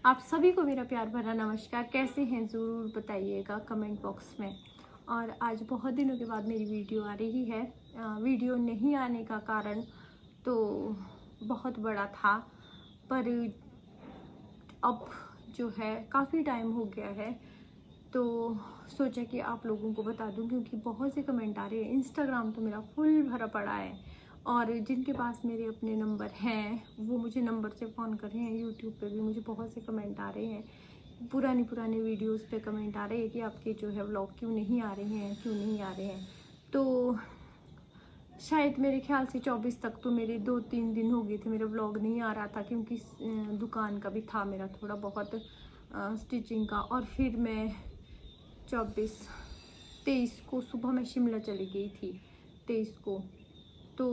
आप सभी को मेरा प्यार भरा नमस्कार। कैसे हैं ज़रूर बताइएगा कमेंट बॉक्स में। और आज बहुत दिनों के बाद मेरी वीडियो आ रही है। वीडियो नहीं आने का कारण तो बहुत बड़ा था, पर अब जो है काफ़ी टाइम हो गया है तो सोचा कि आप लोगों को बता दूं, क्योंकि बहुत से कमेंट आ रहे हैं। इंस्टाग्राम तो मेरा फुल भरा पड़ा है और जिनके पास मेरे अपने नंबर हैं वो मुझे नंबर से फ़ोन कर रहे हैं। यूट्यूब पे भी मुझे बहुत से कमेंट आ रहे हैं, पुरानी वीडियोस पे कमेंट आ रहे हैं कि आपके जो है व्लॉग क्यों नहीं आ रहे हैं, क्यों नहीं आ रहे हैं। तो शायद मेरे ख्याल से 24 तक तो मेरे 2-3 दिन हो गए थे मेरा व्लॉग नहीं आ रहा था, क्योंकि दुकान का भी था मेरा थोड़ा बहुत स्टिचिंग का। और फिर मैं 23 को सुबह मैं शिमला चली गई थी 23 को, तो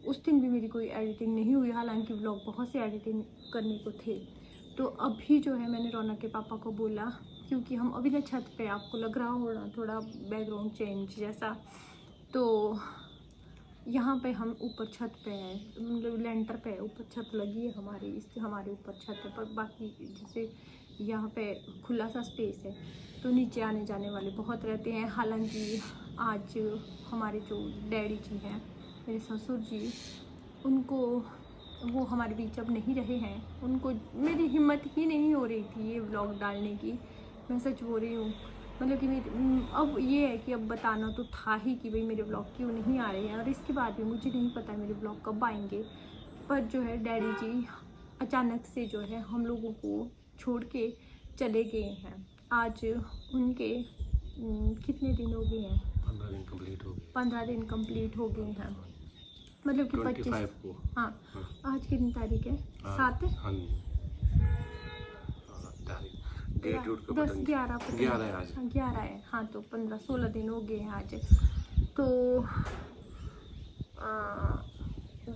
उस दिन भी मेरी कोई एडिटिंग नहीं हुई, हालांकि व्लॉग बहुत से एडिटिंग करने को थे। तो अभी जो है मैंने रौनक के पापा को बोला, क्योंकि हम अभी ना छत पे, आपको लग रहा होगा थोड़ा बैकग्राउंड चेंज जैसा, तो यहाँ पे हम ऊपर छत पे हैं, मतलब लेंटर पे ऊपर छत लगी है हमारी, इसके हमारे ऊपर छत है। पर बाकी जैसे यहाँ पे खुला सा स्पेस है तो नीचे आने जाने वाले बहुत रहते हैं। हालांकि आज हमारे जो डैडी जी हैं, मेरे ससुर जी, उनको वो हमारे बीच अब नहीं रहे हैं। उनको मेरी हिम्मत ही नहीं हो रही थी ये व्लॉग डालने की, मैं सच बोल रही हूँ। मतलब कि अब ये है कि अब बताना तो था ही कि भाई मेरे ब्लॉग क्यों नहीं आ रहे हैं। और इसके बाद भी मुझे नहीं पता मेरे ब्लॉग कब आएंगे, पर जो है डैडी जी अचानक से जो है हम लोगों को छोड़ के चले गए हैं। आज उनके कितने दिन हो गए हैं? 15 दिन कंप्लीट हो गए हैं, मतलब कि 25 को। हाँ, आज कितनी तारीख है? 7 है। हाँ, डेट 11 है आज। 11 है। हाँ, तो 15-16 दिन हो गए हैं आज। तो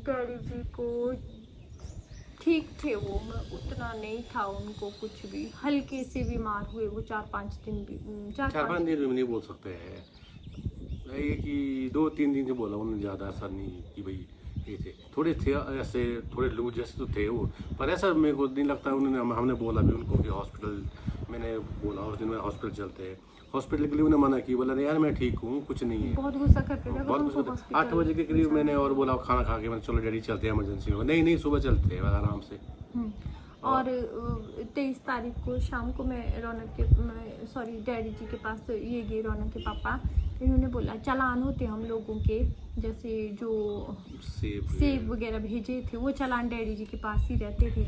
डैडी जी को ठीक थे वो, उतना नहीं था उनको, कुछ भी हल्के से बीमार हुए वो 4-5 दिन भी 4-5 दिन में नहीं बोल सकते हैं, ये कि 2-3 दिन से बोला उन्होंने, ज़्यादा असर नहीं कि भाई ये थे, थोड़े थे ऐसे, थोड़े लूज जैसे तो थे वो। पर ऐसा मेरे को नहीं लगता उन्होंने, हमने बोला भी उनको कि हॉस्पिटल, मैंने बोला उस दिन में हॉस्पिटल चलते हैं। हॉस्पिटल के लिए उन्हें मना किया, बोला नहीं यार मैं ठीक हूँ, कुछ नहीं है। बहुत गुस्सा करते थे, बहुत गुस्सा। 8 बजे के करीब मैंने और बोला खाना खा के, मैंने चलो डैडी चलते हैं इमरजेंसी में। नहीं सुबह चलते हैं आराम से। और 23 तारीख को शाम को मैं रौनक के डैडी जी के पास ये गई, रौनक के पापा। इन्होंने बोला चालान होते हम लोगों के, जैसे जो सेब वगैरह भेजे थे वो चालान डैडी जी के पास ही रहते थे।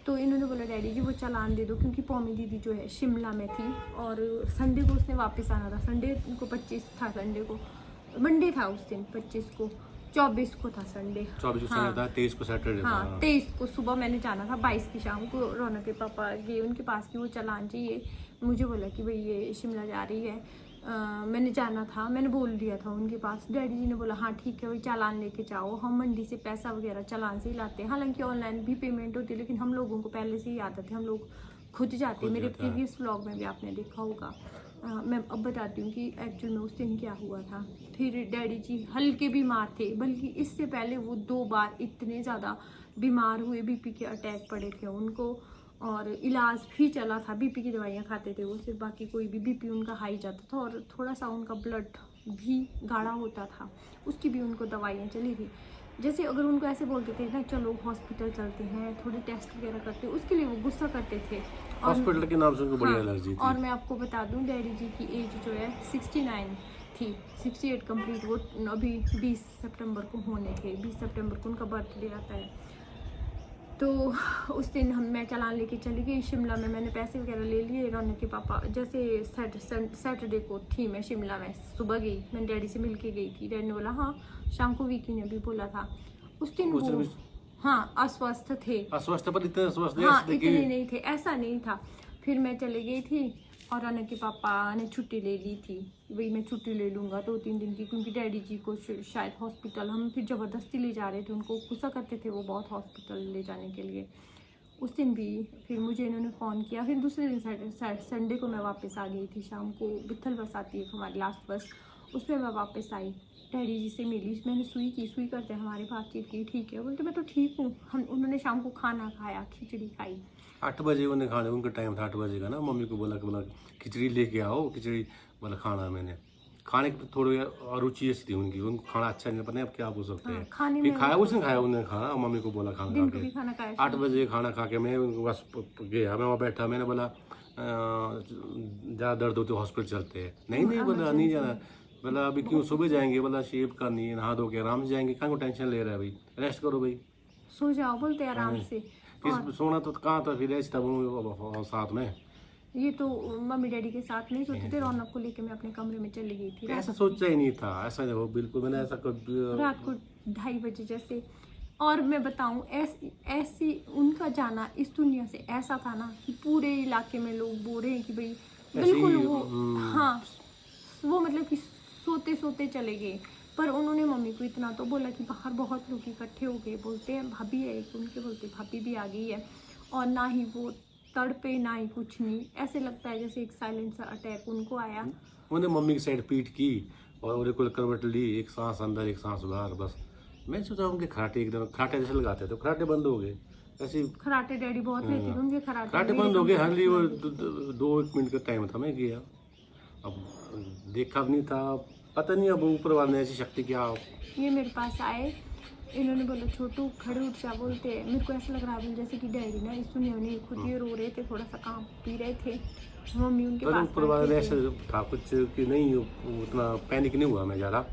तो इन्होंने बोला डैडी जी वो चालान दे दो, क्योंकि पौमी दीदी जो है शिमला में थी और संडे को उसने वापस आना था। संडे को 25 था, संडे को मंडे था उस दिन 25 को, 24 को था संडे। 24 को संडे था, 23 को सैटरडे था। हाँ, 23 को सुबह मैंने जाना था, 22 की शाम को रौनक के पापा गए उनके पास कि वो चालान चाहिए। मुझे बोला कि भाई ये शिमला जा रही है, मैंने जाना था, मैंने बोल दिया था उनके पास। डैडी जी ने बोला हाँ ठीक है भाई चालान लेके जाओ, हम मंडी से पैसा वगैरह चालान से ही लाते हैं। हालांकि ऑनलाइन भी पेमेंट होती है, लेकिन हम लोगों को पहले से ही आदत है, हम लोग खुद जाते हैं। मेरे प्रीवियस व्लॉग में भी आपने देखा होगा। मैं अब बताती हूँ कि एक्चुअल में उस दिन क्या हुआ था। फिर डैडी जी हल्के बीमार थे, बल्कि इससे पहले वो 2 बार इतने ज़्यादा बीमार हुए, बीपी के अटैक पड़े थे उनको, और इलाज भी चला था। बीपी की दवाइयाँ खाते थे वो सिर्फ, बाकी कोई भी, बीपी उनका हाई जाता था और थोड़ा सा उनका ब्लड भी गाढ़ा होता था, उसकी भी उनको दवाइयाँ चली थी। जैसे अगर उनको ऐसे बोलते थे ना चलो हॉस्पिटल चलते हैं, थोड़े टेस्ट वगैरह करते हैं, उसके लिए वो गुस्सा करते थे। हॉस्पिटल के नाम से उनको बड़ी एलर्जी थी। और मैं आपको बता दूं डैडी जी की एज जो है 69 थी, 68 कंप्लीट वो अभी 20 सितंबर को होने थे। 20 सितंबर को उनका बर्थडे आता है। तो उस दिन मैं चालान लेके चली गई शिमला में, मैंने पैसे वगैरह ले लिए। रौनक के पापा जैसे सैटरडे को थी मैं शिमला में, सुबह गई, मैं डैडी से मिल के गई थी। डैडी ने बोला हाँ, शाम को विकी ने भी बोला था उस दिन वो हाँ अस्वस्थ थे, अस्वस्थ, पर इतने अस्वस्थ इतने नहीं थे, ऐसा नहीं था। फिर मैं चली गई थी और रौनक के पापा ने छुट्टी ले ली थी, वही मैं छुट्टी ले लूँगा 2-3 दिन की, क्योंकि डैडी जी को शायद हॉस्पिटल, हम फिर ज़बरदस्ती ले जा रहे थे, उनको गुस्सा करते थे वो बहुत हॉस्पिटल ले जाने के लिए। उस दिन भी फिर मुझे इन्होंने फ़ोन किया। फिर दूसरे दिन संडे को मैं वापस आ गई थी शाम को, बिथल बस आती है हमारी लास्ट बस, उसमें मैं वापस आई। डैडी जी से मिली, मैंने सुई करते हमारे बातचीत की, ठीक है बोलते मैं तो ठीक हूँ। हम उन्होंने शाम को खाना खाया, खिचड़ी खाई। 8 बजे उन्हें खाने उनका टाइम था 8 बजे का ना। मम्मी को बोला कि बोला खिचड़ी लेके आओ, खिचड़ी बोला खाना। मैंने खाने की थोड़ी अरुचि ऐसी थी उनको खाना अच्छा नहीं, पता नहीं अब क्या बोल सकते हैं। खाने फिर में खाया, उसने खाया, उन्होंने खाना, मम्मी को बोला खाना दिन खा को भी के। खाना खाया 8 बजे खाना खा के मैं उनके पास गया, मैं वहाँ बैठा, मैंने बोला ज़्यादा दर्द होते हॉस्पिटल चलते हैं। नहीं बोला नहीं जाना। बोला अभी क्यों, सुबह जाएंगे। बोला शेव करनी है, नहा धो के आराम से जाएंगे, कहाँ को टेंशन ले रहा है भाई, रेस्ट करो भाई। सो जाओ बोलते आराम से। फिर सोना तो कहाँ था, फिर रेस्ट था वो साथ में। ये तो मम्मी डैडी के साथ नहीं सोते थे, रौनक को लेके मैं अपने कमरे में चली गई थी। ऐसा सोचा ही नहीं था, ऐसा हो बिल्कुल, मैंने ऐसा कभी रात को 2:30 बजे जैसे। और मैं बताऊं ऐसी उनका जाना इस दुनिया से ऐसा था ना कि पूरे इलाके में लोग बोल रहे हैं कि भाई बिल्कुल वो, हाँ वो मतलब कि सोते सोते चले गए। पर उन्होंने मम्मी को इतना तो बोला कि बाहर बहुत लोग इकट्ठे हो गए, बोलते हैं भाभी है एक उनके, बोलते भाभी भी आ गई है। और ना ही वो तड़पे ना ही कुछ नहीं, ऐसे लगता है जैसे एक साइलेंट सा अटैक उनको आया। उन्हें मम्मी की साइड पीट की और उन्हें कोई करवट ली, एक सांस अंदर एक सांस बाहर, बस। मैं सोचा उनके खराटे एकदम खराटे जैसे लगाते तो खराटे बंद हो गए ऐसे। खराटे डैडी बहुत लेते थे उनके, खराटे बंद हो गए, हार्डली वो 2-1 मिनट का टाइम था, मैं गया। अब देखा भी नहीं था, पता नहीं अब ऊपर वाले ने ऐसी शक्ति क्या। ये मेरे पास आए, इन्होंने बोला छोटू खड़े उठ जा, बोलते मेरे को ऐसा लग रहा है जैसे कि डैडी ना इस दुनिया में खुद ही रो रहे थे, थोड़ा सा काम पी रहे थे। मम्मी उनके पास ऊपर वाले ने ऐसे था कुछ कि नहीं, उतना पैनिक नहीं हुआ मैं ज़्यादा।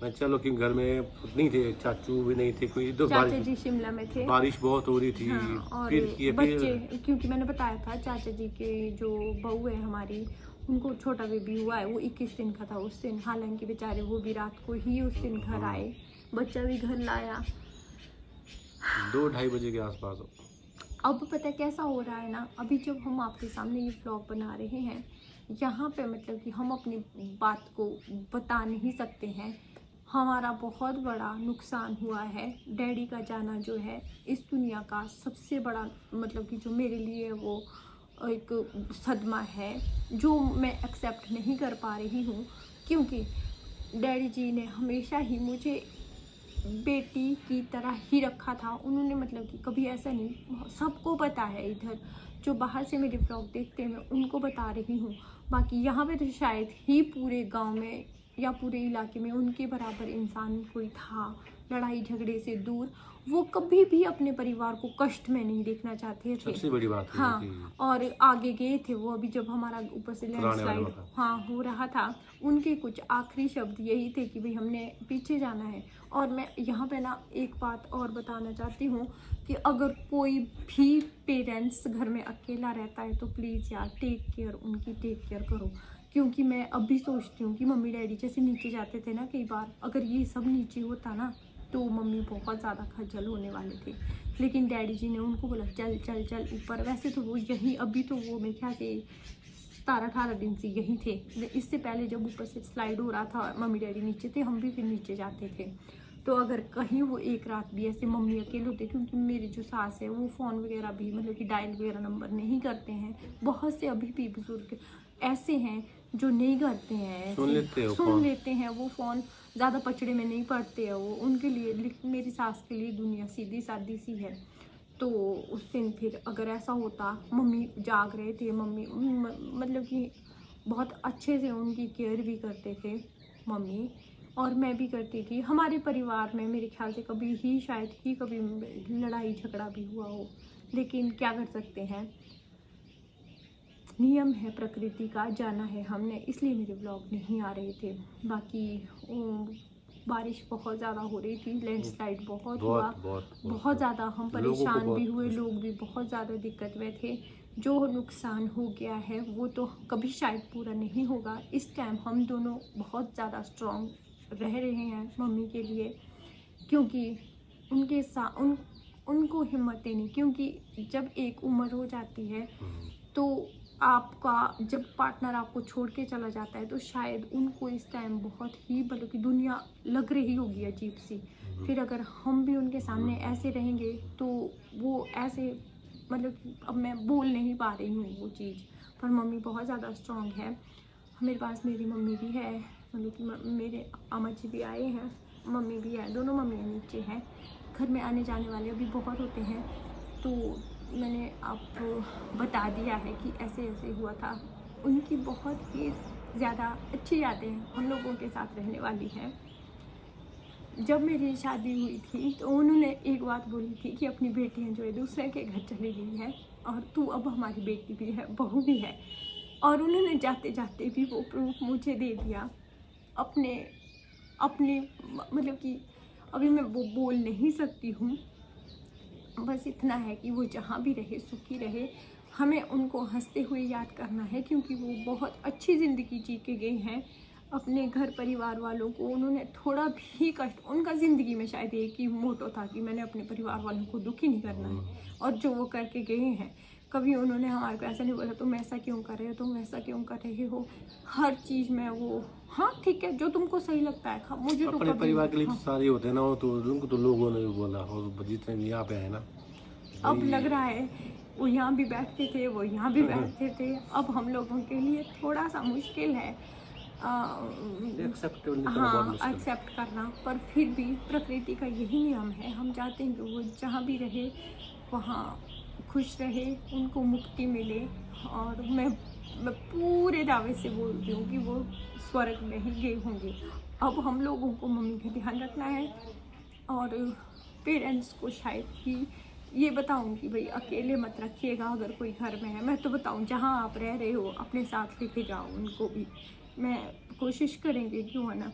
मैं चलो कि घर में नहीं थे, चाचू भी नहीं थे, कोई इधर चाचा जी शिमला में थे, बारिश बहुत हो रही थी। हाँ, और फिर बच्चे, क्योंकि मैंने बताया था चाचा जी के जो बहू है हमारी, उनको छोटा बेबी हुआ है, वो 21 दिन का था उस दिन। हालांकि बेचारे वो भी रात को ही उस दिन घर आए, बच्चा भी घर लाया 2-2:30 बजे के आसपास। अब पता कैसा हो रहा है ना, अभी जब हम आपके सामने ये व्लॉग बना रहे हैं, यहाँ पे मतलब कि हम अपनी बात को बता नहीं सकते हैं। हमारा बहुत बड़ा नुकसान हुआ है। डैडी का जाना जो है इस दुनिया का सबसे बड़ा, मतलब कि जो मेरे लिए वो एक सदमा है, जो मैं एक्सेप्ट नहीं कर पा रही हूँ। क्योंकि डैडी जी ने हमेशा ही मुझे बेटी की तरह ही रखा था। उन्होंने मतलब कि कभी ऐसा नहीं, सबको पता है इधर जो बाहर से मेरे व्लॉग देखते हैं, मैं उनको बता रही हूँ। बाकी यहाँ पे तो शायद ही पूरे गांव में या पूरे इलाके में उनके बराबर इंसान कोई था, लड़ाई झगड़े से दूर। वो कभी भी अपने परिवार को कष्ट में नहीं देखना चाहते थे, सबसे बड़ी बात है हाँ। कि और आगे गए थे वो, अभी जब हमारा ऊपर से लैंडस्लाइड हाँ हो रहा था, उनके कुछ आखिरी शब्द यही थे कि भाई हमने पीछे जाना है। और मैं यहाँ पे ना एक बात और बताना चाहती हूँ कि अगर कोई भी पेरेंट्स घर में अकेला रहता है तो प्लीज़ यार टेक केयर, उनकी टेक केयर करो। क्योंकि मैं अब भी सोचती हूँ कि मम्मी डैडी जैसे नीचे जाते थे ना कई बार, अगर ये सब नीचे होता ना तो मम्मी बहुत ज़्यादा खज्जल होने वाले थे। लेकिन डैडी जी ने उनको बोला चल चल चल ऊपर। वैसे तो वो यहीं, अभी तो वो मेरे ख्याल से 17-18 दिन से यहीं थे। इससे पहले जब ऊपर से स्लाइड हो रहा था मम्मी डैडी नीचे थे, हम भी फिर नीचे जाते थे। तो अगर कहीं वो एक रात भी ऐसे मम्मी अकेले होते, क्योंकि मेरी जो सास है वो फ़ोन वगैरह भी मतलब कि डायल वगैरह नंबर नहीं करते हैं। बहुत से अभी भी बुजुर्ग ऐसे हैं जो नहीं करते हैं, सुन लेते हैं वो फ़ोन, ज़्यादा पचड़े में नहीं पड़ते हैं वो। उनके लिए, मेरी सास के लिए दुनिया सीधी सादी सी है। तो उस दिन फिर अगर ऐसा होता, मम्मी जाग रहे थे, मम्मी मतलब कि बहुत अच्छे से उनकी केयर भी करते थे मम्मी, और मैं भी करती थी। हमारे परिवार में मेरे ख्याल से कभी ही शायद ही कभी लड़ाई झगड़ा भी हुआ हो, लेकिन क्या कर सकते हैं, नियम है प्रकृति का, जाना है हमने, इसलिए मेरे व्लॉग नहीं आ रहे थे। बाकी बारिश बहुत ज़्यादा हो रही थी, लैंडस्लाइड बहुत हुआ, बहुत ज़्यादा हम परेशान भी हुए, लोग भी बहुत ज़्यादा दिक्कत में थे। जो नुकसान हो गया है वो तो कभी शायद पूरा नहीं होगा। इस टाइम हम दोनों बहुत ज़्यादा स्ट्रॉन्ग रह रहे हैं मम्मी के लिए, क्योंकि उनके साथ उनको हिम्मत देनी, क्योंकि जब एक उम्र हो जाती है तो आपका जब पार्टनर आपको छोड़ के चला जाता है तो शायद उनको इस टाइम बहुत ही मतलब कि दुनिया लग रही होगी अजीब सी। फिर अगर हम भी उनके सामने ऐसे रहेंगे तो वो ऐसे, मतलब अब मैं बोल नहीं पा रही हूँ वो चीज़। पर मम्मी बहुत ज़्यादा स्ट्रॉन्ग है, मेरे पास मेरी मम्मी भी है, मतलब कि मेरे अम्मा जी भी आए हैं, मम्मी भी है, दोनों मम्मियाँ नीचे हैं। घर में आने जाने वाले अभी बहुत होते हैं, तो मैंने आपको बता दिया है कि ऐसे ऐसे हुआ था। उनकी बहुत ही ज़्यादा अच्छी यादें हम लोगों के साथ रहने वाली हैं। जब मेरी शादी हुई थी तो उन्होंने एक बात बोली थी कि अपनी बेटियां जो है दूसरे के घर चली गई है और तू अब हमारी बेटी भी है, बहू भी है। और उन्होंने जाते जाते भी वो प्रूफ मुझे दे दिया अपने अपने मतलब कि अभी मैं वो बोल नहीं सकती हूँ। बस इतना है कि वो जहाँ भी रहे सुखी रहे। हमें उनको हंसते हुए याद करना है, क्योंकि वो बहुत अच्छी ज़िंदगी जी के गए हैं। अपने घर परिवार वालों को उन्होंने थोड़ा भी कष्ट, उनका ज़िंदगी में शायद एक ही मोटो था कि मैंने अपने परिवार वालों को दुखी नहीं करना है, और जो वो करके गए हैं। कभी उन्होंने हमारे को ऐसा नहीं बोला तुम ऐसा क्यों कर रहे हो, तुम ऐसा क्यों कर रहे हो। हर चीज़ में वो हाँ ठीक है, जो तुमको सही लगता है मुझे तो अपने कभी परिवार के लिए हाँ, सारे होते हैं ना, वो तो उनको तो लोगों ने भी बोला, और जितने भी यहाँ पे है ना अब भाई, लग रहा है वो यहाँ भी बैठते थे, वो यहाँ भी बैठते थे। अब हम लोगों के लिए थोड़ा सा मुश्किल है एक्सेप्ट करना बहुत हाँ मुश्किल है। एक्सेप्ट करना, पर फिर भी प्रकृति का यही नियम है। हम चाहते हैं कि वो जहाँ भी रहे वहाँ खुश रहे, उनको मुक्ति मिले। और मैं पूरे दावे से बोलती हूँ कि वो स्वर्ग में ही गए होंगे। अब हम लोगों को मम्मी का ध्यान रखना है, और पेरेंट्स को शायद ही ये बताऊं कि भाई अकेले मत रखिएगा। अगर कोई घर में है, मैं तो बताऊं जहाँ आप रह रहे हो अपने साथ लेके जाओ उनको भी। मैं कोशिश करेंगे, क्यों है ना,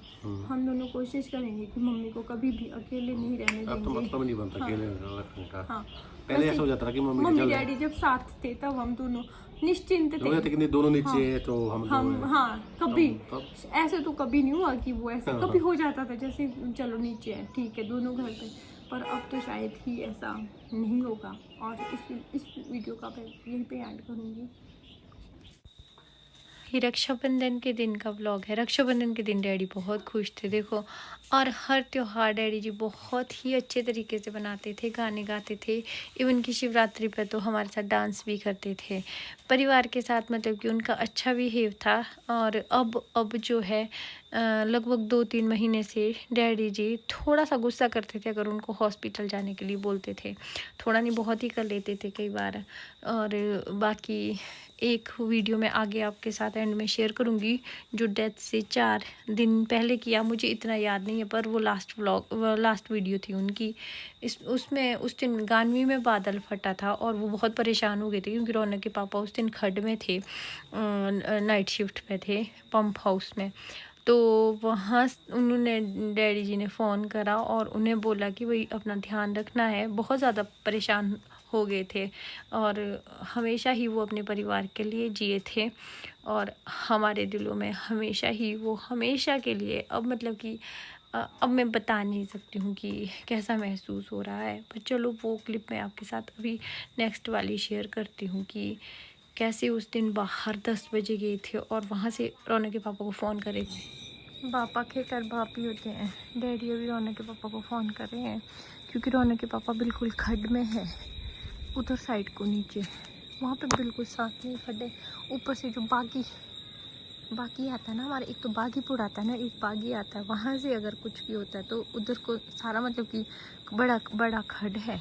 हम दोनों कोशिश करेंगे कि मम्मी को कभी भी अकेले नहीं रहने अब तो देंगे। मतलब नहीं बनता हाँ, अकेले रखने का। हाँ। पहले वैसे ऐसा हो जाता था कि मम्मी मम्मी चल डैडी जब साथ थे तब हम दोनों निश्चिंत हो जाते थे। कि नहीं दोनों नीचे हाँ, हैं तो हम दो हम हैं। हाँ कभी तब ऐसे तो कभी नहीं हुआ कि वो ऐसे हाँ, कभी हाँ। हो जाता था जैसे चलो नीचे है ठीक है दोनों घर पे। पर अब तो शायद ही ऐसा नहीं होगा। और इस वीडियो का मैं यहीं पे एंड करूँगी। ये रक्षाबंधन के दिन का व्लॉग है। रक्षाबंधन के दिन डैडी बहुत खुश थे देखो, और हर त्योहार डैडी जी बहुत ही अच्छे तरीके से बनाते थे, गाने गाते थे। इवन की शिवरात्रि पर तो हमारे साथ डांस भी करते थे परिवार के साथ, मतलब कि उनका अच्छा बिहेव था। और अब जो है लगभग 2-3 महीने से डैडी जी थोड़ा सा गुस्सा करते थे अगर उनको हॉस्पिटल जाने के लिए बोलते थे। थोड़ा नहीं बहुत ही कर लेते थे कई बार। और बाकी एक वीडियो में आगे आपके साथ एंड में शेयर करूंगी जो डेथ से 4 दिन पहले किया। मुझे इतना याद नहीं है, पर वो लास्ट वीडियो थी उनकी। उसमें उस दिन गानवी में बादल फटा था और वो बहुत परेशान हो गए थे क्योंकि रौनक के पापा उस दिन खड में थे, नाइट शिफ्ट पे थे पंप हाउस में। तो वहाँ उन्होंने डैडी जी ने फ़ोन करा और उन्हें बोला कि भाई अपना ध्यान रखना है। बहुत ज़्यादा परेशान हो गए थे और हमेशा ही वो अपने परिवार के लिए जिए थे और हमारे दिलों में हमेशा ही वो हमेशा के लिए। अब मतलब कि अब मैं बता नहीं सकती हूँ कि कैसा महसूस हो रहा है, पर चलो वो क्लिप मैं आपके साथ अभी नेक्स्ट वाली शेयर करती हूँ कि कैसे उस दिन बाहर 10 बजे गए थे और वहाँ से रौनक के पापा को फ़ोन करे। पापा के कर भाभी होते हैं, डैडी अभी रौनक के पापा को फ़ोन कर रहे हैं क्योंकि रौनक के पापा बिल्कुल खड्ड में है, उधर साइड को नीचे वहाँ पे बिल्कुल साथ में खड्डे। ऊपर से जो बागी आता है ना हमारे, एक तो बागीपुर आता है ना, एक बागी आता है, वहाँ से अगर कुछ भी होता है तो उधर को सारा मतलब कि बड़ा खड्ड है।